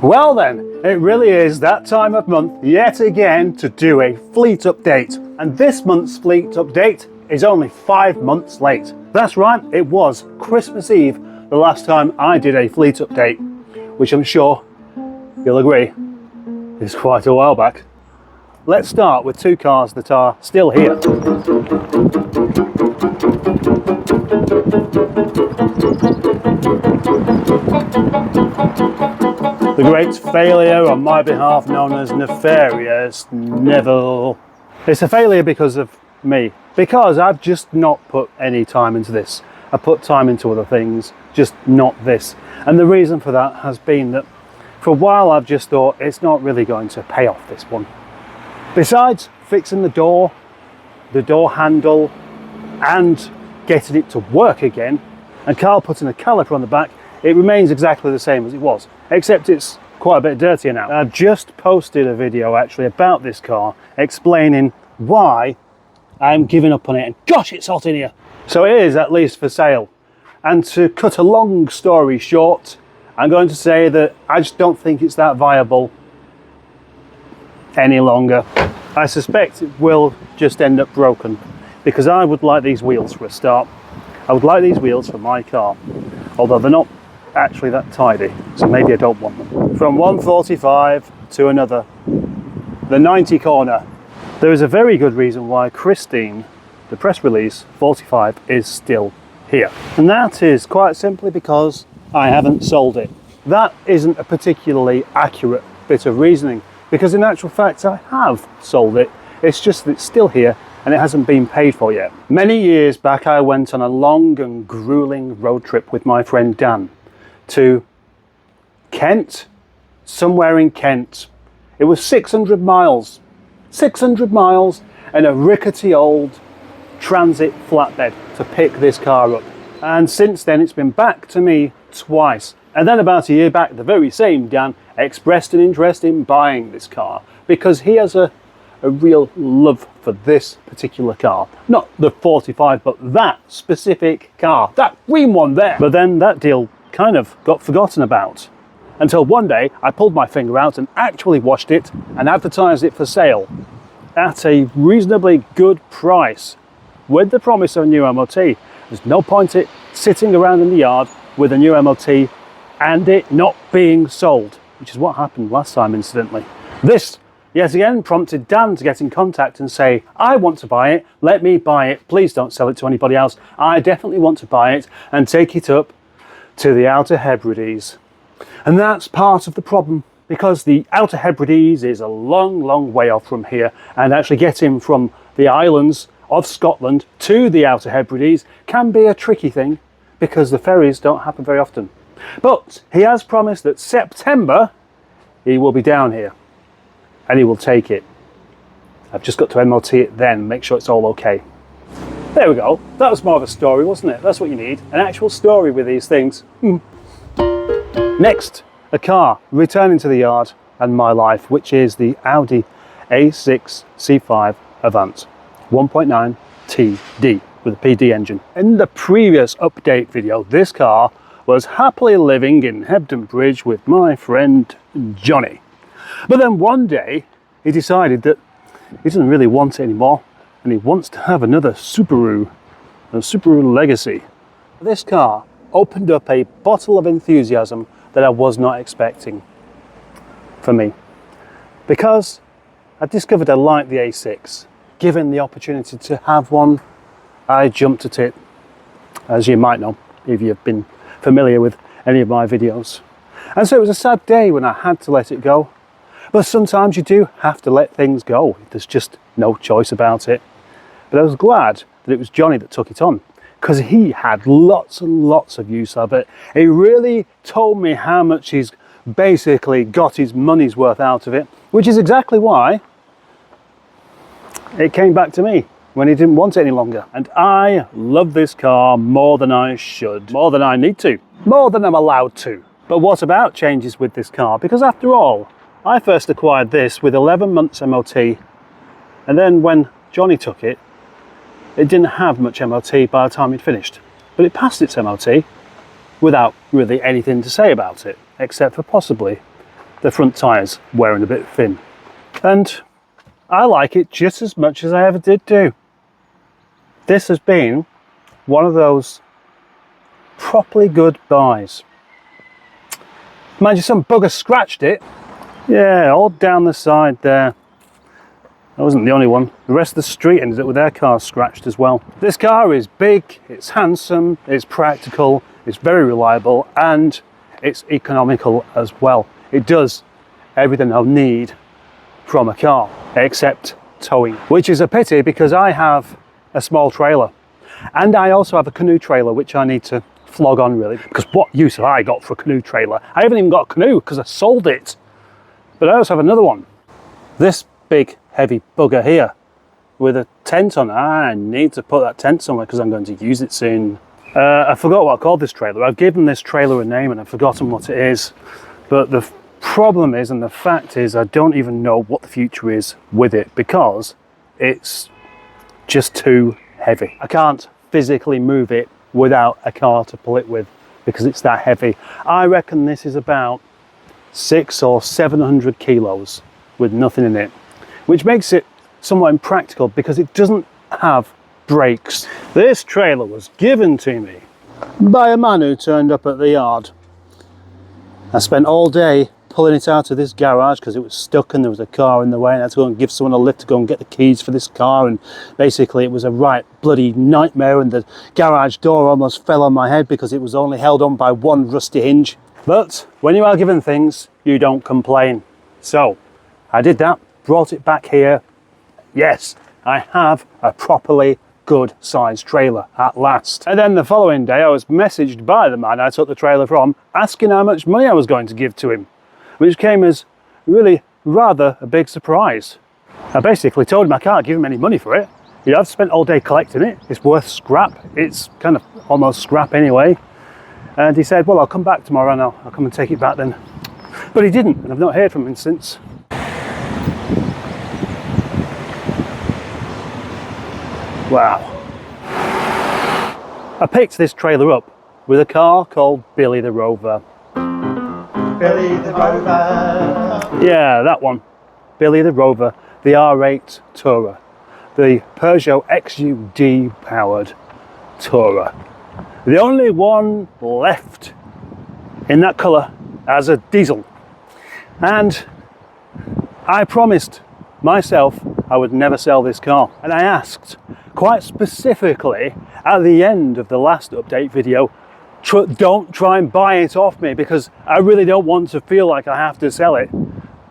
Well then, it really is that time of month yet again to do a fleet update. And this month's fleet update is only 5 months late. That's right, it was Christmas Eve the last time I did a fleet update, which I'm sure you'll agree is quite a while back. Let's start with two cars that are still here. The great failure on my behalf known as Nefarious Neville. It's a failure because of me, because I've just not put any time into this. I put time into other things, just not this. And the reason for that has been that for a while I've just thought it's not really going to pay off, this one. Besides fixing the door handle and getting it to work again, and Carl putting a caliper on the back, it remains exactly the same as it was, except it's quite a bit dirtier now. I've just posted a video actually about this car explaining why I'm giving up on it, and gosh, it's hot in here. So it is at least for sale. And to cut a long story short, I'm going to say that I just don't think it's that viable any longer. I suspect it will just end up broken, because I would like these wheels for a start. I would like these wheels for my car, although they're not actually that tidy, so maybe I don't want them. From one 45 to another, the 90 corner. There is a very good reason why Christine, the press release 45, is still here, and that is quite simply because I haven't sold it. That isn't a particularly accurate bit of reasoning, because in actual fact I have sold it. It's just that it's still here and it hasn't been paid for yet. Many years back I went on a long and grueling road trip with my friend Dan to Kent, somewhere in Kent. It was 600 miles. 600 miles and a rickety old transit flatbed to pick this car up. And since then it's been back to me twice. And then about a year back, the very same Dan expressed an interest in buying this car because he has a real love for this particular car. Not the 45, but that specific car, that green one there. But then that deal kind of got forgotten about, until one day I pulled my finger out and actually washed it and advertised it for sale at a reasonably good price, with the promise of a new MOT. There's no point it sitting around in the yard with a new MOT and it not being sold, which is what happened last time, incidentally. This, yet again, prompted Dan to get in contact and say, I want to buy it, let me buy it, please don't sell it to anybody else. I definitely want to buy it and take it up to the Outer Hebrides. And that's part of the problem, because the Outer Hebrides is a long, long way off from here, and actually getting from the islands of Scotland to the Outer Hebrides can be a tricky thing, because the ferries don't happen very often. But he has promised that September he will be down here and he will take it. I've just got to MOT it then, make sure it's all okay. There we go. That was more of a story, wasn't it? That's what you need, an actual story with these things. Next, a car returning to the yard and my life, which is the Audi A6 C5 Avant 1.9 TD with a PD engine. In the previous update video, this car was happily living in Hebden Bridge with my friend Johnny. But then one day he decided that he doesn't really want it anymore and he wants to have another Subaru, a Subaru Legacy. This car opened up a bottle of enthusiasm that I was not expecting for me, because I discovered I liked the A6. Given the opportunity to have one, I jumped at it, as you might know if you've been familiar with any of my videos. And so it was a sad day when I had to let it go. But sometimes you do have to let things go. There's just no choice about it. But I was glad that it was Johnny that took it on, because he had lots and lots of use of it. He really told me how much he's basically got his money's worth out of it, which is exactly why it came back to me when he didn't want it any longer. And I love this car more than I should, more than I need to, more than I'm allowed to. But what about changes with this car? Because after all, I first acquired this with 11 months MOT, and then when Johnny took it, it didn't have much MOT by the time it finished. But it passed its MOT without really anything to say about it, except for possibly the front tyres wearing a bit thin. And I like it just as much as I ever did do. This has been one of those properly good buys. Mind you, some bugger scratched it. Yeah, all down the side there. I wasn't the only one. The rest of the street ended up with their cars scratched as well. This car is big, it's handsome, it's practical, it's very reliable, and it's economical as well. It does everything I'll need from a car, except towing, which is a pity because I have a small trailer. And I also have a canoe trailer, which I need to flog on really, because what use have I got for a canoe trailer? I haven't even got a canoe because I sold it. But I also have another one. This big, heavy bugger here with a tent on it. I need to put that tent somewhere because I'm going to use it soon. I forgot what I called this trailer. I've given this trailer a name and I've forgotten what it is. But the problem is, and the fact is, I don't even know what the future is with it because it's just too heavy. I can't physically move it without a car to pull it with because it's that heavy. I reckon this is about 600 or 700 kilos with nothing in it, which makes it somewhat impractical because it doesn't have brakes. This trailer was given to me by a man who turned up at the yard. I spent all day pulling it out of this garage because it was stuck and there was a car in the way, and I had to go and give someone a lift to go and get the keys for this car, and basically it was a right bloody nightmare, and the garage door almost fell on my head because it was only held on by one rusty hinge. But when you are given things, you don't complain. So I did that, brought it back here. Yes, I have a properly good sized trailer at last. And then the following day I was messaged by the man I took the trailer from asking how much money I was going to give to him, which came as really rather a big surprise. I basically told him I can't give him any money for it. You know, I've spent all day collecting it. It's worth scrap. It's kind of almost scrap anyway. And he said, well, I'll come back tomorrow and I'll come and take it back then. But he didn't, and I've not heard from him since. Wow. I picked this trailer up with a car called Billy the Rover. Billy the Rover. Yeah, that one. Billy the Rover, the R8 Tourer. The Peugeot XUD powered Tourer. The only one left in that colour as a diesel. And I promised myself I would never sell this car. And I asked quite specifically at the end of the last update video, don't try and buy it off me because I really don't want to feel like I have to sell it.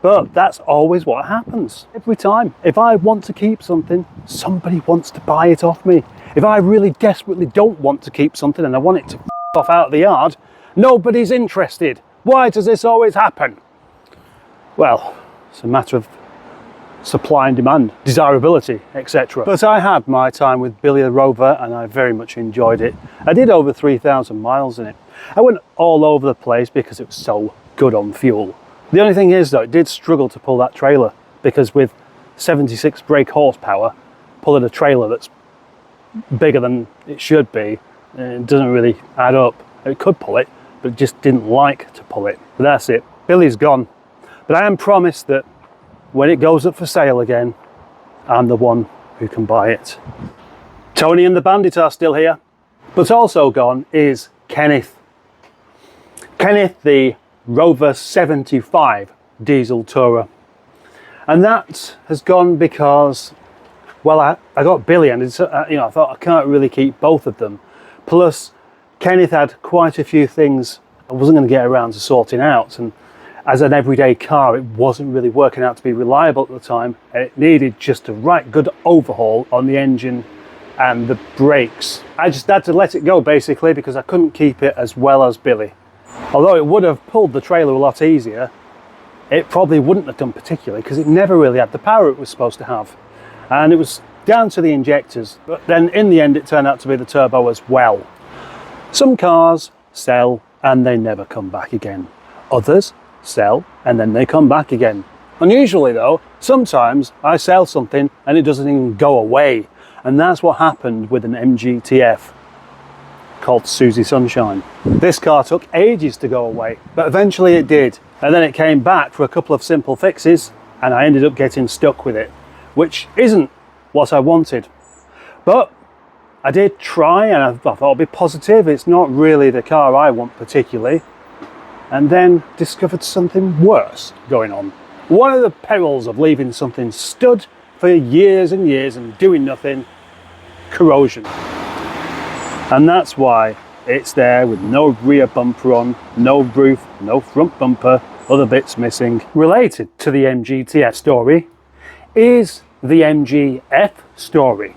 But that's always what happens every time. If I want to keep something, somebody wants to buy it off me. If I really desperately don't want to keep something and I want it to off out of the yard, nobody's interested. Why does this always happen? Well, it's a matter of supply and demand, desirability, etc. But I had my time with Billy the Rover and I very much enjoyed it. I did over 3,000 miles in it. I went all over the place because it was so good on fuel. The only thing is though, it did struggle to pull that trailer because with 76 brake horsepower, pulling a trailer that's bigger than it should be, it doesn't really add up. It could pull it, but it just didn't like to pull it. But that's it, Billy's gone. But I am promised that when it goes up for sale again, I'm the one who can buy it. Tony and the Bandit are still here, but also gone is Kenneth. Kenneth, the Rover 75 diesel tourer. And that has gone because, well, I got Billy and it's, I thought I can't really keep both of them. Plus, Kenneth had quite a few things I wasn't going to get around to sorting out. And as an everyday car, it wasn't really working out to be reliable at the time. And it needed just a right good overhaul on the engine and the brakes. I just had to let it go basically because I couldn't keep it as well as Billy. Although it would have pulled the trailer a lot easier, it probably wouldn't have done particularly because it never really had the power it was supposed to have. And it was down to the injectors, but then in the end it turned out to be the turbo as well. Some cars sell and they never come back again. Others sell and then they come back again. Unusually though, sometimes I sell something and it doesn't even go away. And that's what happened with an MGTF. called Susie Sunshine. This car took ages to go away, but eventually it did. And then it came back for a couple of simple fixes, and I ended up getting stuck with it, which isn't what I wanted. But I did try, and I thought I'd be positive. It's not really the car I want particularly. And then discovered something worse going on. One of the perils of leaving something stood for years and years and doing nothing: corrosion. And that's why it's there with no rear bumper on, no roof, no front bumper, other bits missing. Related to the MGTF story is the MGF story.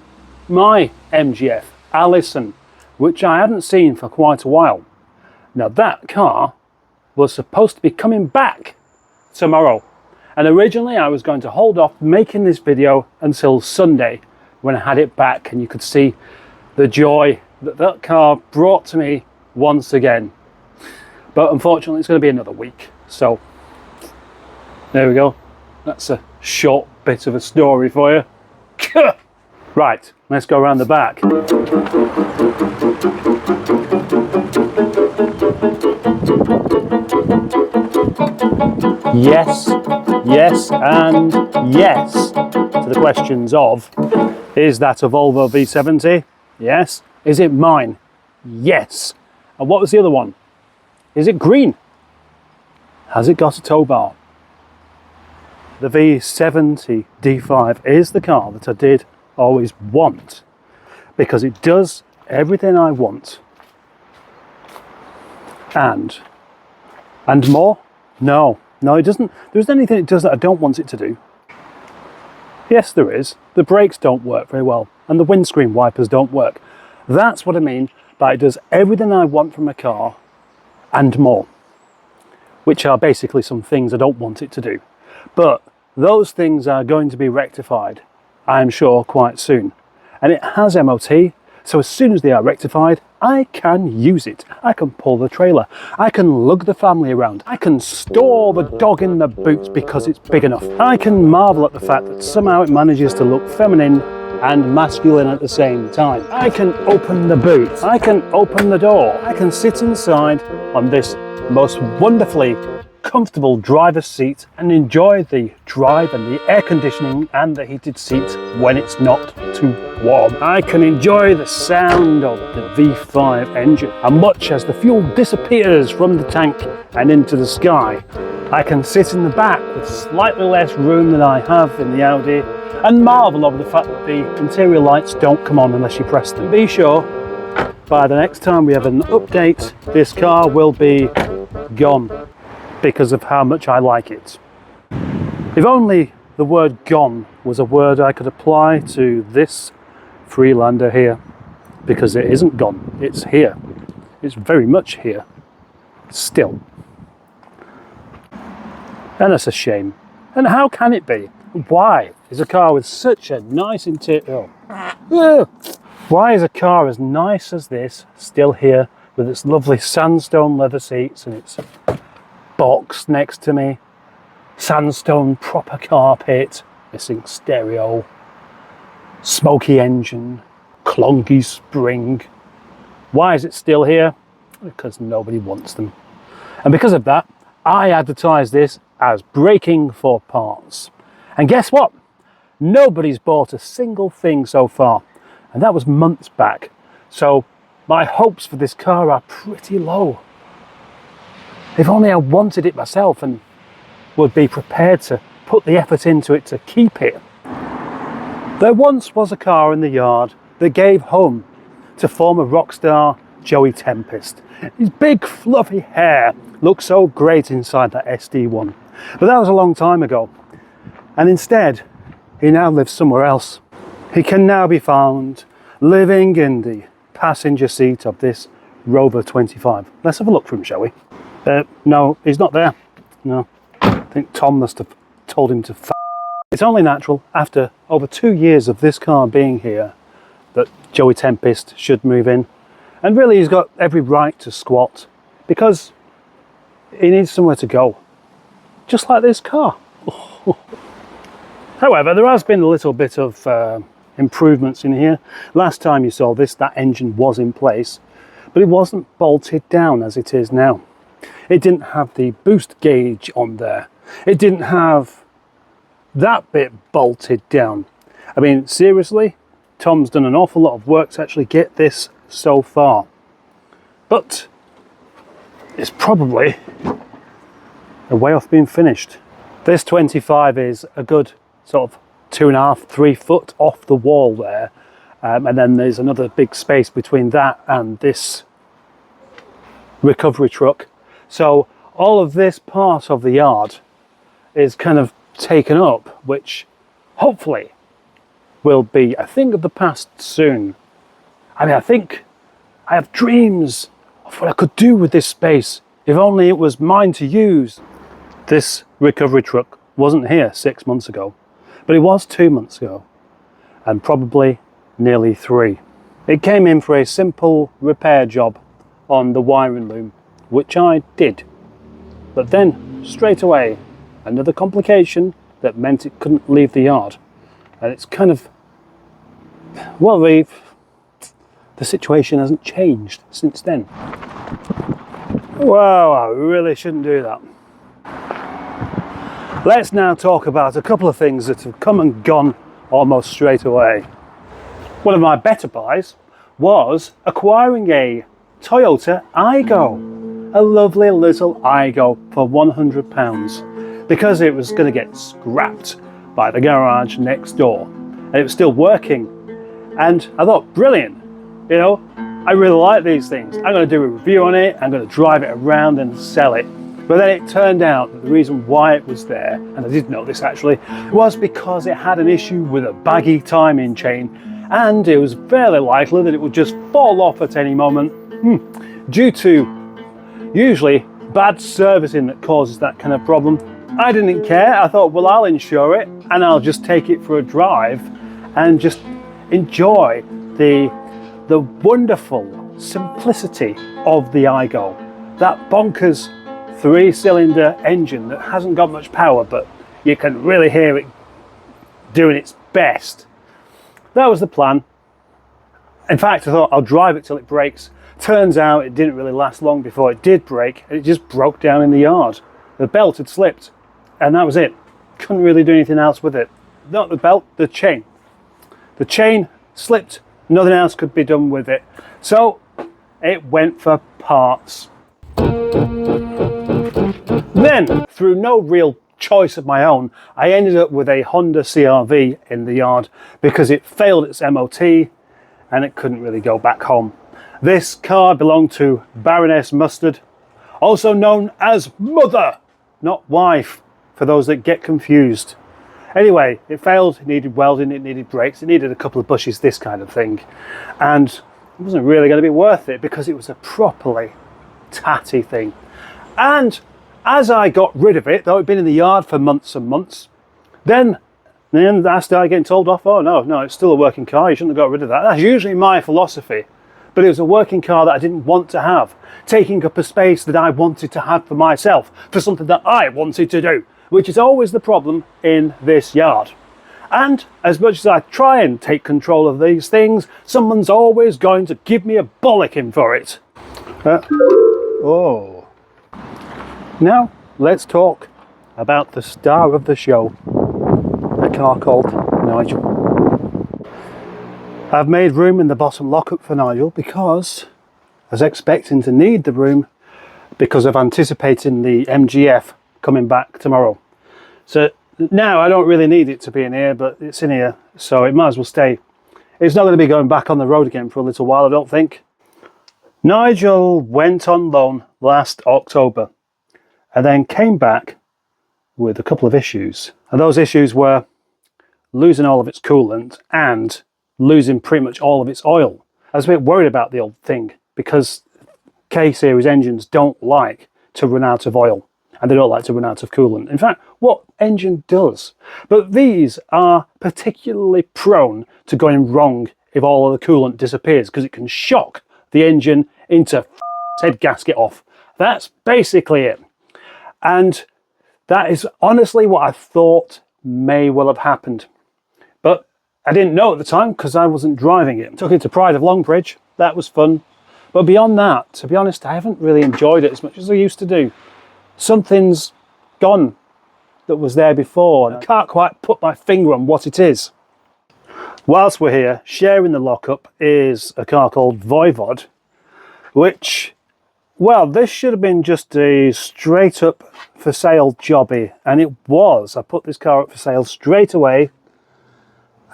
My MGF, Allison, which I hadn't seen for quite a while. Now that car was supposed to be coming back tomorrow. And originally I was going to hold off making this video until Sunday when I had it back and you could see the joy that that car brought to me once again. But unfortunately it's going to be another week. So there we go. That's a short bit of a story for you. Right, let's go around the back. Yes, yes, and yes to the questions of, is that a Volvo V70? Yes. Is it mine? Yes. And what was the other one? Is it green? Has it got a tow bar? The V70 D5 is the car that I did always want, because it does everything I want. And more? No, it doesn't. There isn't anything it does that I don't want it to do. Yes, there is. The brakes don't work very well, and the windscreen wipers don't work. That's what I mean by it does everything I want from a car and more, which are basically some things I don't want it to do. But those things are going to be rectified, I'm sure, quite soon. And it has MOT, so as soon as they are rectified, I can use it. I can pull the trailer. I can lug the family around. I can store the dog in the boot because it's big enough. I can marvel at the fact that somehow it manages to look feminine and masculine at the same time. I can open the boot. I can open the door. I can sit inside on this most wonderfully comfortable driver's seat and enjoy the drive and the air conditioning and the heated seats when it's not too warm. I can enjoy the sound of the V5 engine, and much as the fuel disappears from the tank and into the sky, I can sit in the back with slightly less room than I have in the Audi and marvel over the fact that the interior lights don't come on unless you press them. Be sure by the next time we have an update, this car will be gone, because of how much I like it. If only the word gone was a word I could apply to this Freelander here, because it isn't gone, it's here. It's very much here, still. And that's a shame. And how can it be? Why is a car with such a nice interior, why is a car as nice as this still here with its lovely sandstone leather seats and its box next to me, sandstone proper carpet, missing stereo, smoky engine, clunky spring? Why is it still here? Because nobody wants them. And because of that, I advertise this as breaking for parts. And guess what? Nobody's bought a single thing so far, and that was months back. So my hopes for this car are pretty low. If only I wanted it myself and would be prepared to put the effort into it to keep it. There once was a car in the yard that gave home to former rock star Joey Tempest. His big fluffy hair looked so great inside that SD1. But that was a long time ago. And instead, he now lives somewhere else. He can now be found living in the passenger seat of this Rover 25. Let's have a look for him, shall we? No, he's not there. No, I think Tom must have told him to f***. It's only natural, after over 2 years of this car being here, that Joey Tempest should move in. And really he's got every right to squat, because he needs somewhere to go. Just like this car. However, there has been a little bit of improvements in here. Last time you saw this, that engine was in place. but it wasn't bolted down as it is now. It didn't have the boost gauge on there. It didn't have that bit bolted down. I mean, seriously, Tom's done an awful lot of work to actually get this so far. But it's probably a way off being finished. This 25 is a good sort of 2.5, 3 foot off the wall there. And then there's another big space between that and this recovery truck. So all of this part of the yard is kind of taken up, which hopefully will be a thing of the past soon. I mean, I think I have dreams of what I could do with this space if only it was mine to use. This recovery truck wasn't here 6 months ago, but it was 2 months ago, and probably nearly 3. It came in for a simple repair job on the wiring loom, which I did. But then, straight away, another complication that meant it couldn't leave the yard. And it's kind of, well, the situation hasn't changed since then. Wow, I really shouldn't do that. Let's now talk about a couple of things that have come and gone almost straight away. One of my better buys was acquiring a Toyota Aygo, a lovely little Aygo for £100 because it was going to get scrapped by the garage next door and it was still working. And I thought, brilliant, you know, I really like these things. I'm going to do a review on it, I'm going to drive it around and sell it. But then it turned out that the reason why it was there, and I did know this actually, was because it had an issue with a baggy timing chain, and it was fairly likely that it would just fall off at any moment due to usually bad servicing that causes that kind of problem. I didn't care. I thought, well, I'll insure it and I'll just take it for a drive and just enjoy the wonderful simplicity of the Aygo. That bonkers 3-cylinder engine that hasn't got much power, but you can really hear it doing its best. That was the plan. In fact, I thought I'll drive it till it breaks. Turns out it didn't really last long before it did break, and it just broke down in the yard. The belt had slipped, and that was it. Couldn't really do anything else with it. Not the belt, the chain. The chain slipped, nothing else could be done with it. So it went for parts. Then, through no real choice of my own, I ended up with a Honda CR-V in the yard because it failed its MOT and it couldn't really go back home. This car belonged to Baroness Mustard, also known as Mother, not Wife, for those that get confused. Anyway, it failed, it needed welding, it needed brakes, it needed a couple of bushes, this kind of thing. And it wasn't really going to be worth it because it was a properly tatty thing. And as I got rid of it, though it'd been in the yard for months and months, then I started getting told off, oh no, it's still a working car, you shouldn't have got rid of that. That's usually my philosophy. But it was a working car that I didn't want to have, taking up a space that I wanted to have for myself, for something that I wanted to do, which is always the problem in this yard. And as much as I try and take control of these things, someone's always going to give me a bollocking for it. Now, let's talk about the star of the show, a car called Nigel. I've made room in the bottom lockup for Nigel because I was expecting to need the room because of anticipating the MGF coming back tomorrow. So now I don't really need it to be in here, but it's in here, so it might as well stay. It's not going to be going back on the road again for a little while, I don't think. Nigel went on loan last October and then came back with a couple of issues. And those issues were losing all of its coolant and losing pretty much all of its oil. I was a bit worried about the old thing because K-series engines don't like to run out of oil and they don't like to run out of coolant. In fact, what engine does? But these are particularly prone to going wrong if all of the coolant disappears because it can shock the engine into head gasket off. That's basically it. And that is honestly what I thought may well have happened. But I didn't know at the time because I wasn't driving it. Took it to Pride of Longbridge. That was fun. But beyond that, to be honest, I haven't really enjoyed it as much as I used to do. Something's gone that was there before, and I can't quite put my finger on what it is. Whilst we're here, sharing the lockup is a car called Voivod, which, well, this should have been just a straight up for sale jobby, and it was. I put this car up for sale straight away,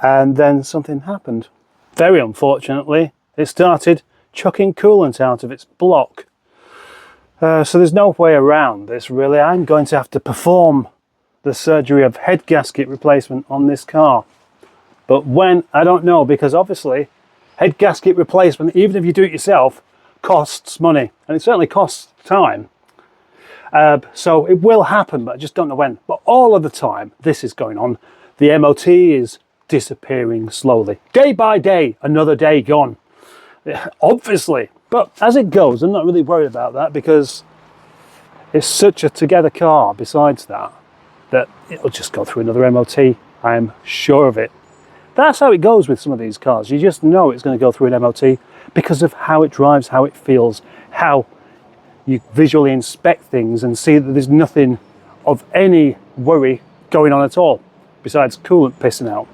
and then something happened. Very unfortunately, it started chucking coolant out of its block. So there's no way around this really. I'm going to have to perform the surgery of head gasket replacement on this car. But when, I don't know, because obviously head gasket replacement, even if you do it yourself, costs money, and it certainly costs time. So it will happen, but I just don't know when. But all of the time this is going on, the MOT is disappearing slowly. Day by day, another day gone. Obviously. But as it goes, I'm not really worried about that, because it's such a together car besides that, that it'll just go through another MOT. I'm sure of it. That's how it goes with some of these cars. You just know it's going to go through an MOT because of how it drives, how it feels, how you visually inspect things and see that there's nothing of any worry going on at all, besides coolant pissing out.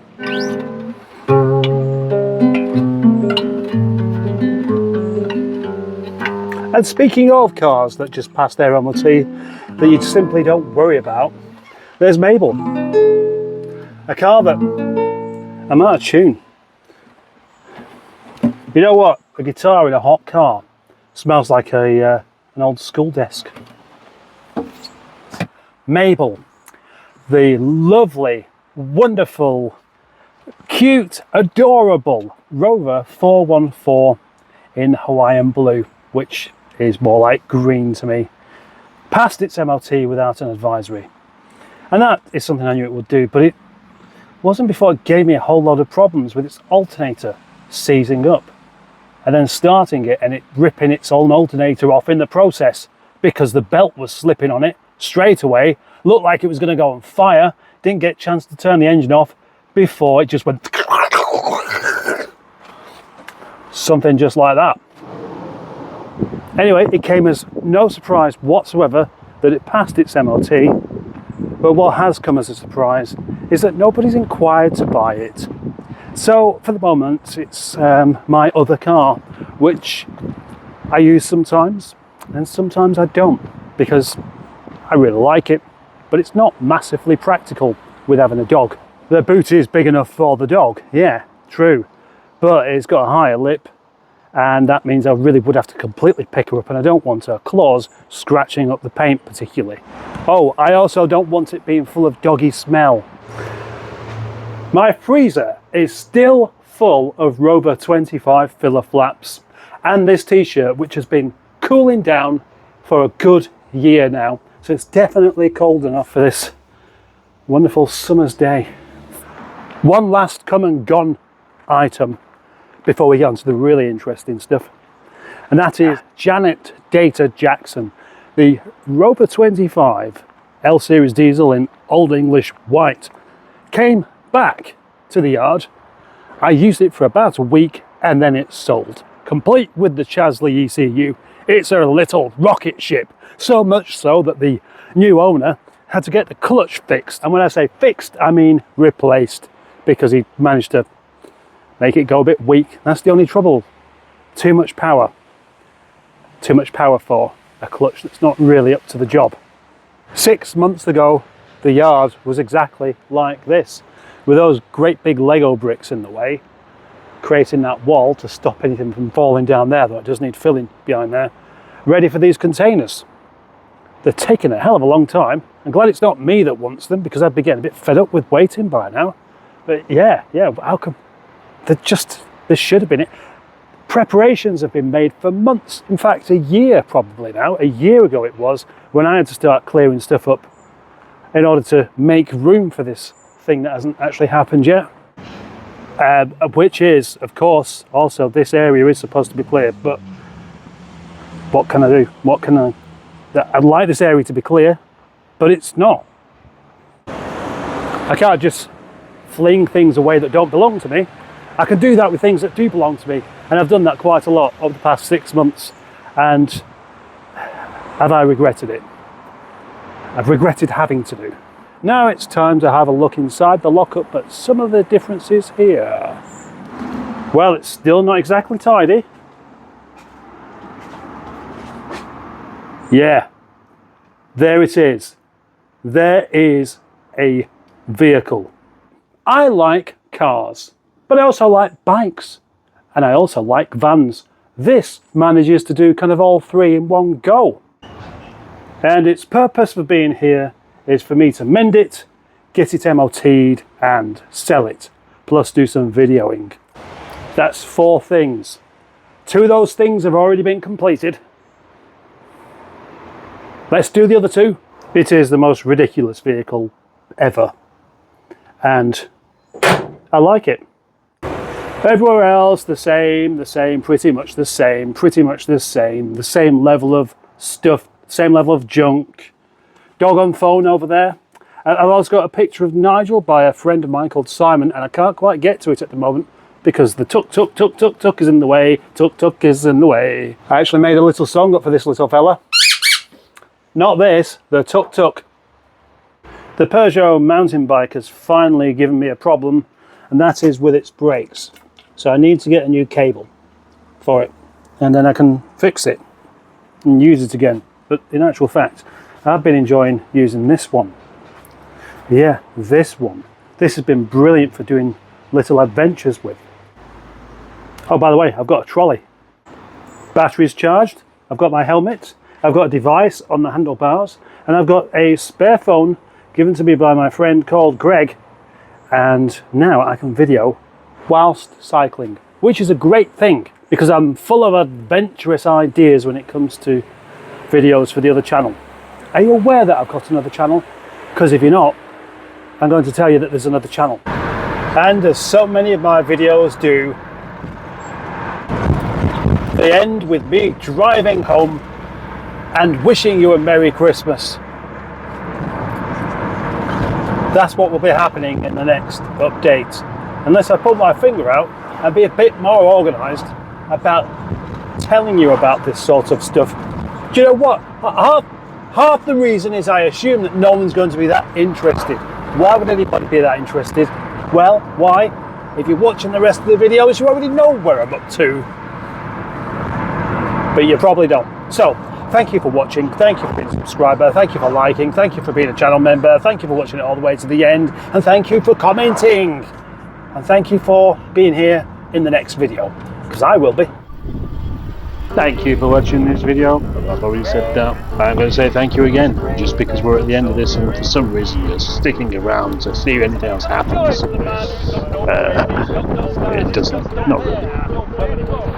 And speaking of cars that just pass their MOT, that you simply don't worry about, there's Mabel. A car that I'm out of tune. You know what? A guitar in a hot car smells like an old school desk. Mabel, the lovely, wonderful, cute, adorable Rover 414 in Hawaiian blue, which is more like green to me, passed its MOT without an advisory. And that is something I knew it would do, but it wasn't before it gave me a whole lot of problems with its alternator seizing up and then starting it and it ripping its own alternator off in the process because the belt was slipping on it straight away, looked like it was going to go on fire, didn't get a chance to turn the engine off before it just went something just like that. Anyway, it came as no surprise whatsoever that it passed its MOT, but what has come as a surprise is that nobody's inquired to buy it. So for the moment, it's my other car, which I use sometimes and sometimes I don't, because I really like it, but it's not massively practical with having a dog. The boot is big enough for the dog, yeah, true, but it's got a higher lip, and that means I really would have to completely pick her up, and I don't want her claws scratching up the paint particularly. Oh, I also don't want it being full of doggy smell. My freezer is still full of Rover 25 filler flaps and this t-shirt, which has been cooling down for a good year now, so it's definitely cold enough for this wonderful summer's day. One last come and gone item before we get on to the really interesting stuff, and that is Janet Data Jackson, the Rover 25 L Series diesel in Old English white, came back to the yard. I used it for about a week and then it's sold, complete with the Chasley ECU. It's a little rocket ship, so much so that the new owner had to get the clutch fixed, and when I say fixed I mean replaced, because he managed to make it go a bit weak. That's the only trouble. Too much power. Too much power for a clutch that's not really up to the job. 6 months ago, the yard was exactly like this, with those great big Lego bricks in the way, creating that wall to stop anything from falling down there, though it does need filling behind there, ready for these containers. They're taking a hell of a long time. I'm glad it's not me that wants them, because I'd be getting a bit fed up with waiting by now. But yeah, how come? This should have been it. Preparations have been made for months, in fact a year probably now. A year ago it was, when I had to start clearing stuff up in order to make room for this thing that hasn't actually happened yet. Which is, of course, also this area is supposed to be cleared, but what can I do? I'd like this area to be clear, but it's not. I can't just fling things away that don't belong to me. I can do that with things that do belong to me, and I've done that quite a lot over the past 6 months. And have I regretted it? I've regretted having to do. Now it's time to have a look inside the lockup at some of the differences here. Well, it's still not exactly tidy. Yeah, there it is. There is a vehicle. I like cars, but I also like bikes, and I also like vans. This manages to do kind of all three in one go. And its purpose for being here is for me to mend it, get it MOT'd and sell it, plus do some videoing. That's 4 things. 2 of those things have already been completed. Let's do the other 2. It is the most ridiculous vehicle ever, and I like it. Everywhere else, the same, pretty much the same, the same level of stuff, same level of junk. Dog on phone over there. I've also got a picture of Nigel by a friend of mine called Simon, and I can't quite get to it at the moment because the tuk-tuk is in the way, tuk-tuk is in the way. I actually made a little song up for this little fella. Not this, the tuk-tuk. The Peugeot mountain bike has finally given me a problem, and that is with its brakes. So I need to get a new cable for it, and then I can fix it and use it again. But in actual fact, I've been enjoying using this one. Yeah, this one. This has been brilliant for doing little adventures with. Oh, by the way, I've got a trolley. Battery's charged, I've got my helmet, I've got a device on the handlebars, and I've got a spare phone given to me by my friend called Greg, and now I can video whilst cycling, which is a great thing because I'm full of adventurous ideas when it comes to videos for the other channel. Are you aware that I've got another channel? Because if you're not, I'm going to tell you that there's another channel. And as so many of my videos do, they end with me driving home and wishing you a Merry Christmas. That's what will be happening in the next update, unless I put my finger out and be a bit more organised about telling you about this sort of stuff. Do you know what? Half the reason is I assume that no one's going to be that interested. Why would anybody be that interested? Well, why? If you're watching the rest of the videos, you already know where I'm up to. But you probably don't. So, thank you for watching, thank you for being a subscriber, thank you for liking, thank you for being a channel member, thank you for watching it all the way to the end, and thank you for commenting. And thank you for being here in the next video, because I will be. Thank you for watching this video. I've already said that, but I'm going to say thank you again, just because we're at the end of this and for some reason you're sticking around to see if anything else happens. It doesn't, not really.